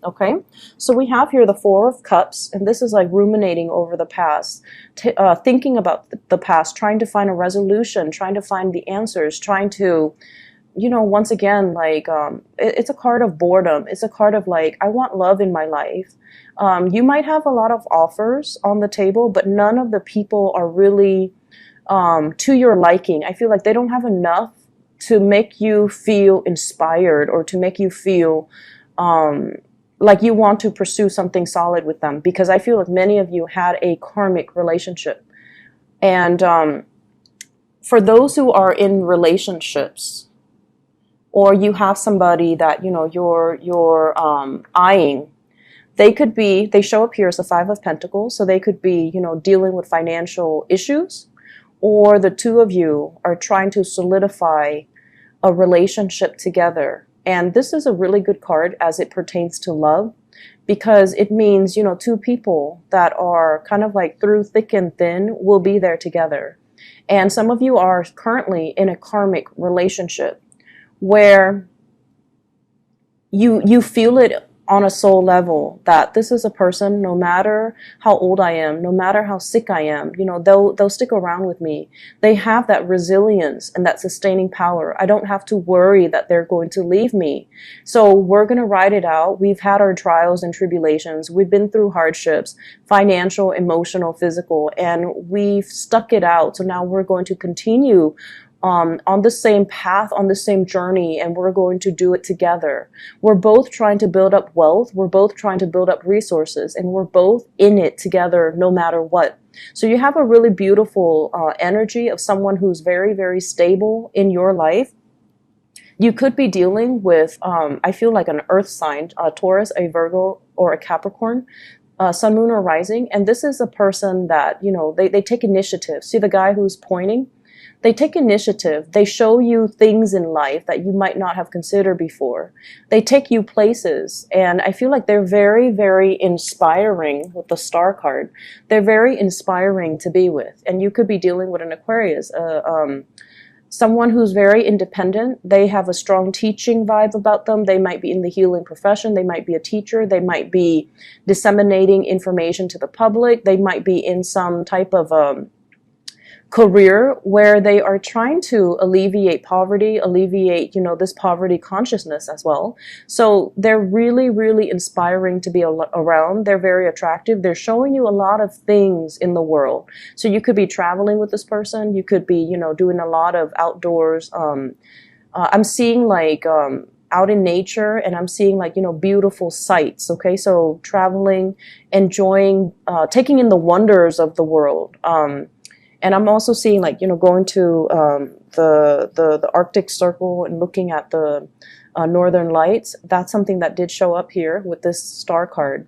Okay, so we have here the Four of Cups, and this is like ruminating over the past, thinking about the past, trying to find a resolution, trying to find the answers, trying to, once again, like, it's a card of boredom. It's a card of like, I want love in my life. You might have a lot of offers on the table, but none of the people are really to your liking. I feel like they don't have enough to make you feel inspired or to make you feel like you want to pursue something solid with them, because I feel like many of you had a karmic relationship. And for those who are in relationships, or you have somebody that you're eyeing, they show up here as the Five of Pentacles, so they could be dealing with financial issues, or the two of you are trying to solidify a relationship together. And this is a really good card as it pertains to love, because it means, two people that are kind of like through thick and thin will be there together. And some of you are currently in a karmic relationship where you feel it on a soul level that this is a person, no matter how old I am, no matter how sick I am, they'll stick around with me. They have that resilience and that sustaining power. I don't have to worry that they're going to leave me. So we're going to ride it out. We've had our trials and tribulations. We've been through hardships, financial, emotional, physical, and we've stuck it out. So now we're going to continue on the same path, on the same journey, and we're going to do it together. We're both trying to build up wealth. We're both trying to build up resources, and we're both in it together no matter what. So you have a really beautiful energy of someone who's very, very stable in your life. You could be dealing with, I feel like an earth sign, a Taurus, a Virgo, or a Capricorn, sun, moon, or rising. And this is a person that, they take initiative. See the guy who's pointing? They take initiative. They show you things in life that you might not have considered before. They take you places. And I feel like they're very, very inspiring with the Star card. They're very inspiring to be with. And you could be dealing with an Aquarius, someone who's very independent. They have a strong teaching vibe about them. They might be in the healing profession. They might be a teacher. They might be disseminating information to the public. They might be in some type of career where they are trying to alleviate poverty, alleviate, this poverty consciousness as well. So they're really, really inspiring to be around. They're very attractive. They're showing you a lot of things in the world. So you could be traveling with this person. You could be, doing a lot of outdoors. I'm seeing like, out in nature, and I'm seeing like, beautiful sights. Okay. So traveling, enjoying, taking in the wonders of the world. And I'm also seeing like, going to the Arctic Circle and looking at the Northern Lights. That's something that did show up here with this Star card.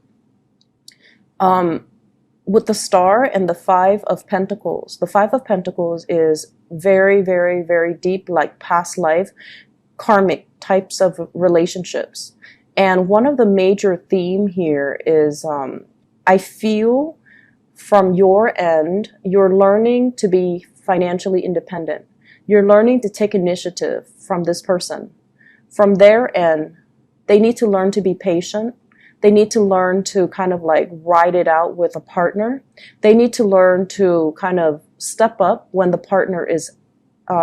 With the Star and the Five of Pentacles. The Five of Pentacles is very, very, very deep, like past life, karmic types of relationships. And one of the major theme here is I feel from your end, you're learning to be financially independent. You're learning to take initiative from this person. From their end, they need to learn to be patient. They need to learn to kind of like ride it out with a partner. They need to learn to kind of step up when the partner is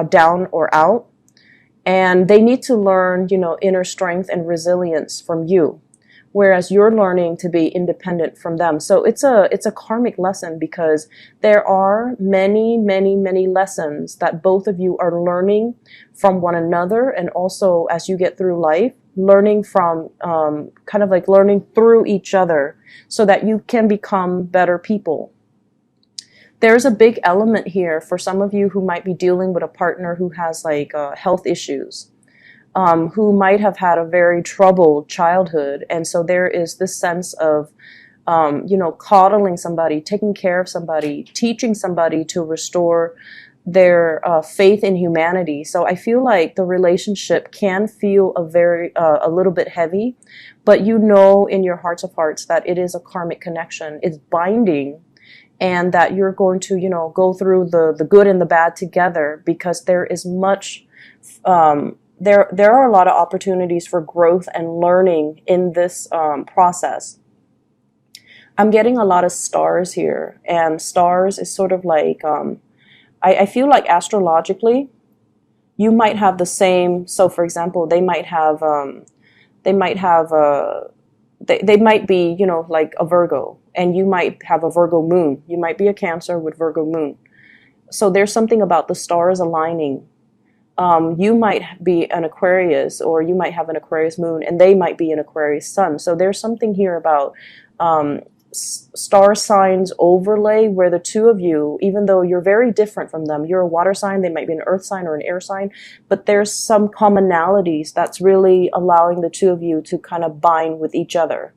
down or out. And they need to learn, inner strength and resilience from you, whereas you're learning to be independent from them. So it's a karmic lesson, because there are many, many, many lessons that both of you are learning from one another, and also as you get through life, learning from kind of like learning through each other so that you can become better people. There's a big element here for some of you who might be dealing with a partner who has like health issues. Who might have had a very troubled childhood. And so there is this sense of, coddling somebody, taking care of somebody, teaching somebody to restore their faith in humanity. So I feel like the relationship can feel a little bit heavy, but in your hearts of hearts that it is a karmic connection. It's binding, and that you're going to, go through the good and the bad together, because there is much there are a lot of opportunities for growth and learning in this process. I'm getting a lot of stars here, and stars is sort of like I feel like astrologically you might have the same. So, for example, they might have they might be, you know, like a Virgo, and you might have a Virgo moon. You might be a Cancer with Virgo moon. So there's something about the stars aligning. You might be an Aquarius, or you might have an Aquarius moon, and they might be an Aquarius sun. So there's something here about um, star signs overlay where the two of you, even though you're very different from them, you're a water sign, they might be an earth sign or an air sign, but there's some commonalities that's really allowing the two of you to kind of bind with each other.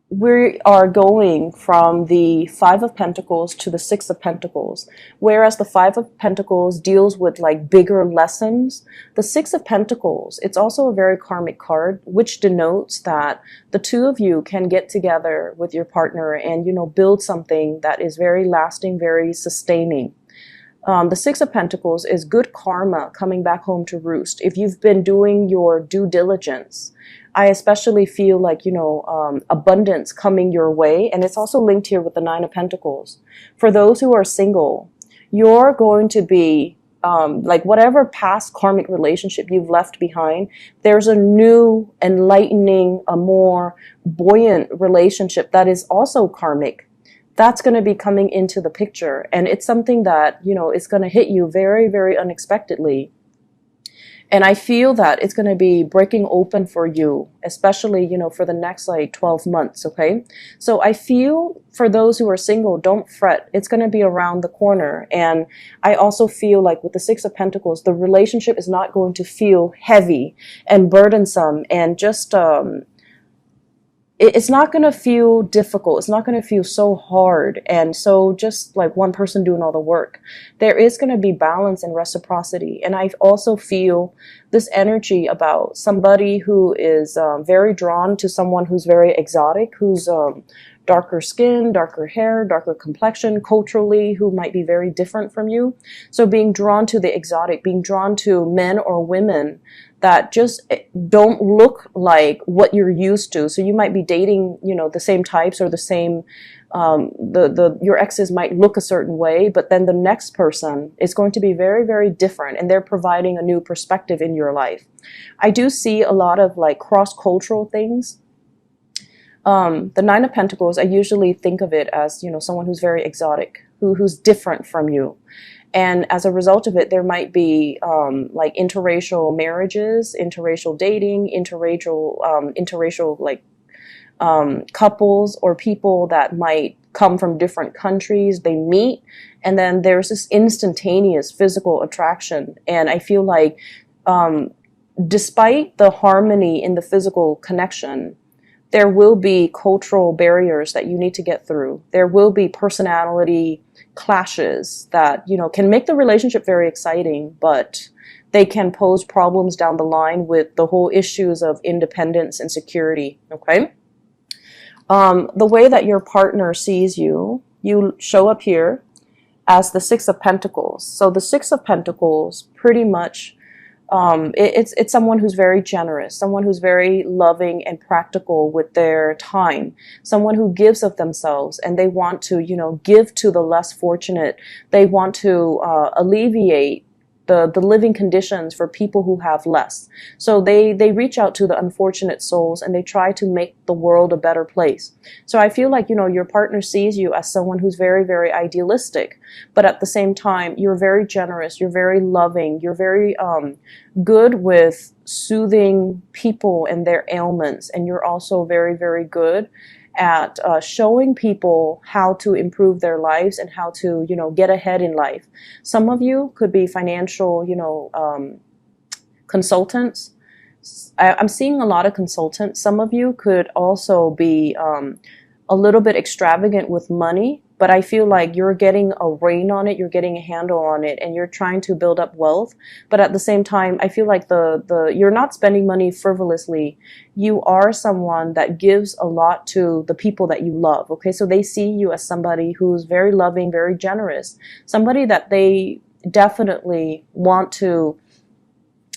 We are going from the Five of Pentacles to the Six of Pentacles. Whereas the Five of Pentacles deals with like bigger lessons, the Six of Pentacles, it's also a very karmic card, which denotes that the two of you can get together with your partner and, you know, build something that is very lasting, very sustaining. The Six of Pentacles is good karma coming back home to roost. If you've been doing your due diligence, I especially feel like, you know, abundance coming your way. And it's also linked here with the Nine of Pentacles. For those who are single, you're going to be, like whatever past karmic relationship you've left behind, there's a new, enlightening, a more buoyant relationship that is also karmic. That's going to be coming into the picture. And it's something that, you know, is going to hit you very, very unexpectedly. And I feel that it's going to be breaking open for you, especially, you know, for the next like 12 months. Okay. So I feel for those who are single, don't fret. It's going to be around the corner. And I also feel like with the Six of Pentacles, the relationship is not going to feel heavy and burdensome and just, it's not going to feel difficult. It's not going to feel so hard and so just like one person doing all the work. There is going to be balance and reciprocity. And I also feel this energy about somebody who is very drawn to someone who's very exotic, who's darker skin, darker hair, darker complexion, culturally, who might be very different from you. So being drawn to the exotic, being drawn to men or women that just don't look like what you're used to. So you might be dating, you know, the same types or the same, your exes might look a certain way, but then the next person is going to be very, very different, and they're providing a new perspective in your life. I do see a lot of like cross-cultural things. The Nine of Pentacles, I usually think of it as, you know, someone who's very exotic, who's different from you. And as a result of it, there might be like interracial marriages, interracial dating, interracial like couples or people that might come from different countries. They meet, and then there's this instantaneous physical attraction. And I feel like despite the harmony in the physical connection, there will be cultural barriers that you need to get through. There will be personality clashes that, you know, can make the relationship very exciting, but they can pose problems down the line with the whole issues of independence and security. Okay. The way that your partner sees you, you show up here as the Six of Pentacles. So the Six of Pentacles pretty much it's someone who's very generous, someone who's very loving and practical with their time, someone who gives of themselves, and they want to, you know, give to the less fortunate. They want to alleviate the living conditions for people who have less. So they reach out to the unfortunate souls, and they try to make the world a better place. So I feel like, you know, your partner sees you as someone who's very, very idealistic, but at the same time, you're very generous, you're very loving, you're very good with soothing people and their ailments, and you're also very, very good at showing people how to improve their lives and how to, you know, get ahead in life. Some of you could be financial, you know, consultants. I'm seeing a lot of consultants. Some of you could also be a little bit extravagant with money, but I feel like you're getting a rein on it, you're getting a handle on it, and you're trying to build up wealth. But at the same time, I feel like you're not spending money frivolously. You are someone that gives a lot to the people that you love. Okay, so they see you as somebody who's very loving, very generous, somebody that they definitely want to,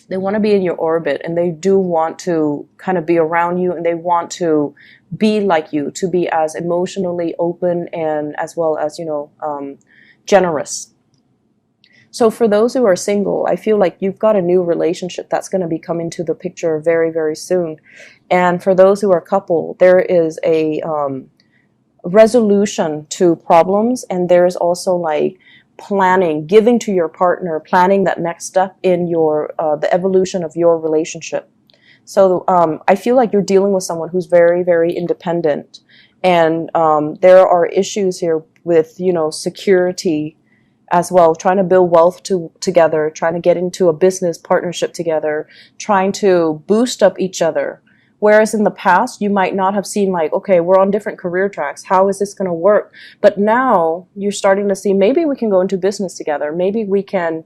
they want to be in your orbit, and they do want to kind of be around you, and they want to be like you, to be as emotionally open and as well as, generous. So for those who are single, I feel like you've got a new relationship that's going to be coming to the picture very, very soon. And for those who are couple, there is a resolution to problems, and there's also like planning, giving to your partner, planning that next step in your the evolution of your relationship. So I feel like you're dealing with someone who's very, very independent, and there are issues here with, security as well, trying to build wealth together, trying to get into a business partnership together, trying to boost up each other. Whereas in the past, you might not have seen like, okay, we're on different career tracks. How is this going to work? But now you're starting to see, maybe we can go into business together. Maybe we can,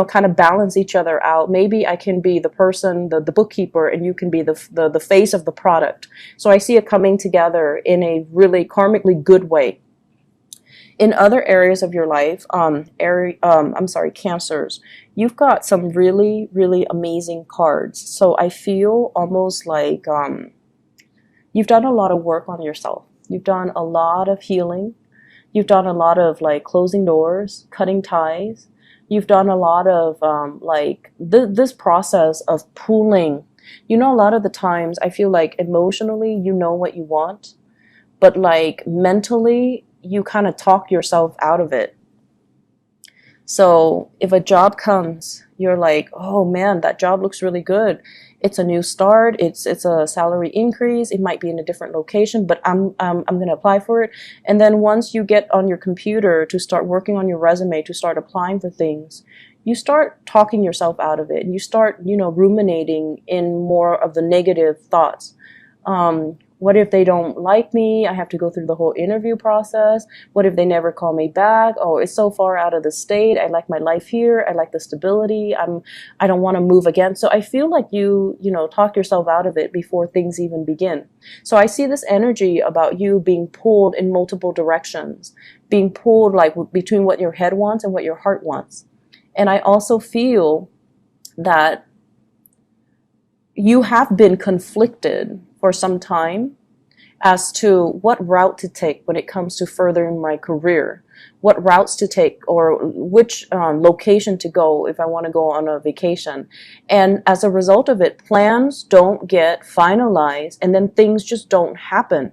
kind of balance each other out. Maybe I can be the person, the bookkeeper, and you can be the face of the product. So I see it coming together in a really karmically good way. In other areas of your life, Cancers, you've got some really, really amazing cards. So I feel almost like you've done a lot of work on yourself. You've done a lot of healing. You've done a lot of like closing doors, cutting ties. You've done a lot of this process of pooling. A lot of the times I feel like emotionally you know what you want, but like mentally you kind of talk yourself out of it. So if a job comes, you're like, oh man, that job looks really good. It's a new start. It's a salary increase. It might be in a different location, but I'm going to apply for it. And then once you get on your computer to start working on your resume, to start applying for things, you start talking yourself out of it, and you start, ruminating in more of the negative thoughts. What if they don't like me? I have to go through the whole interview process. What if they never call me back? Oh, it's so far out of the state. I like my life here. I like the stability. I don't want to move again. So I feel like you talk yourself out of it before things even begin. So I see this energy about you being pulled in multiple directions, being pulled like between what your head wants and what your heart wants. And I also feel that you have been conflicted for some time as to what route to take when it comes to furthering my career, what routes to take, or which location to go if I want to go on a vacation. And as a result of it, plans don't get finalized, and then things just don't happen.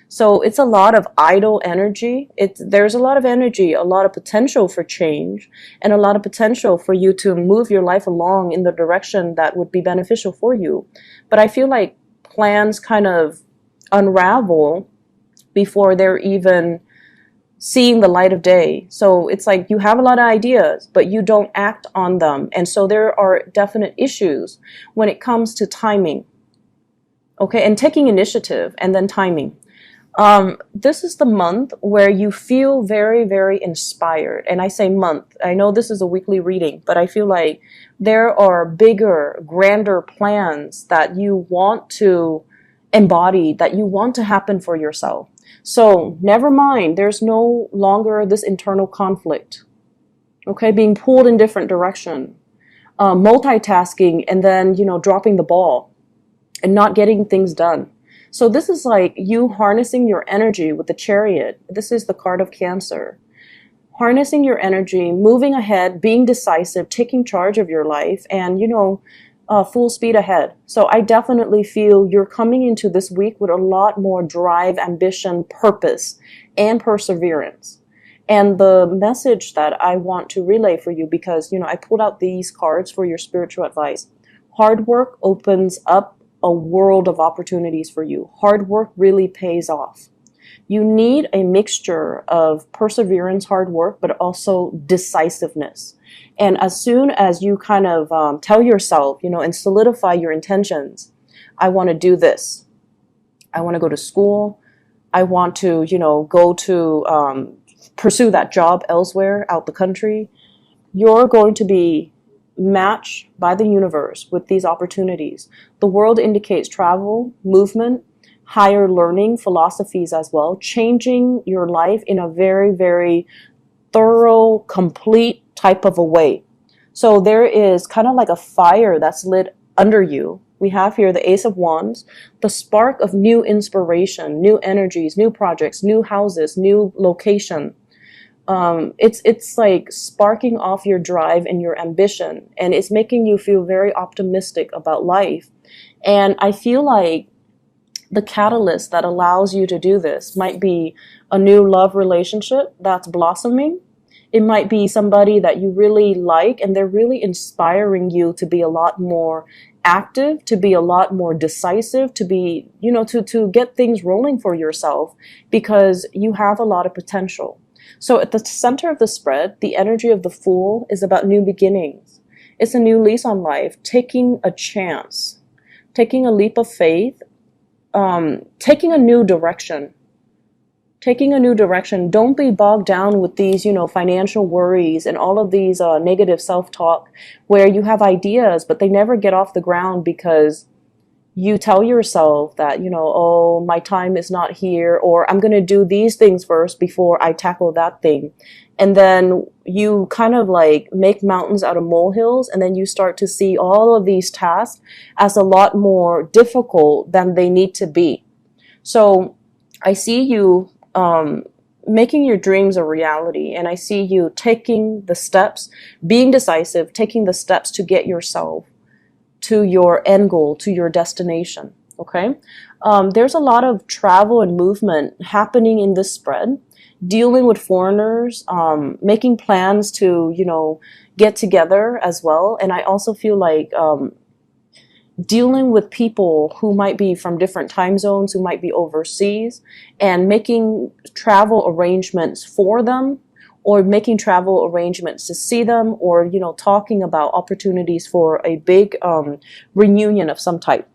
So it's a lot of idle energy. There's a lot of energy, a lot of potential for change, and a lot of potential for you to move your life along in the direction that would be beneficial for you. But I feel like plans kind of unravel before they're even seeing the light of day. So it's like you have a lot of ideas, but you don't act on them. And so there are definite issues when it comes to timing. Okay, and taking initiative and then timing. This is the month where you feel very, very inspired. And I say month. I know this is a weekly reading, but I feel like there are bigger, grander plans that you want to embody, that you want to happen for yourself. So never mind, there's no longer this internal conflict. Okay, being pulled in different direction, multitasking, and then, dropping the ball and not getting things done. So this is like you harnessing your energy with the Chariot. This is the card of Cancer. Harnessing your energy, moving ahead, being decisive, taking charge of your life, and, full speed ahead. So I definitely feel you're coming into this week with a lot more drive, ambition, purpose, and perseverance. And the message that I want to relay for you, because, I pulled out these cards for your spiritual advice. Hard work opens up a world of opportunities for you. Hard work really pays off. You need a mixture of perseverance, hard work, but also decisiveness. And as soon as you kind of tell yourself, and solidify your intentions, I want to do this. I want to go to school. I want to, go to pursue that job elsewhere, out the country. You're going to be matched by the universe with these opportunities. The world indicates travel, movement, higher learning philosophies as well, changing your life in a very, very thorough, complete type of a way. So there is kind of like a fire that's lit under you. We have here the Ace of Wands, the spark of new inspiration, new energies, new projects, new houses, new location. It's like sparking off your drive and your ambition, and it's making you feel very optimistic about life. And I feel like the catalyst that allows you to do this might be a new love relationship that's blossoming. It might be somebody that you really like and they're really inspiring you to be a lot more active, to be a lot more decisive, to be, to get things rolling for yourself because you have a lot of potential. So at the center of the spread, the energy of the Fool is about new beginnings. It's a new lease on life, taking a chance, taking a leap of faith, taking a new direction. Taking a new direction. Don't be bogged down with these, financial worries and all of these negative self-talk where you have ideas, but they never get off the ground because you tell yourself that, oh, my time is not here, or I'm going to do these things first before I tackle that thing. And then you kind of like make mountains out of molehills, and then you start to see all of these tasks as a lot more difficult than they need to be. So I see you making your dreams a reality, and I see you taking the steps, being decisive, taking the steps to get yourself to your end goal, to your destination. Okay, there's a lot of travel and movement happening in this spread, dealing with foreigners, making plans to get together as well. And I also feel like dealing with people who might be from different time zones, who might be overseas, and making travel arrangements for them, or making travel arrangements to see them, or talking about opportunities for a big reunion of some type.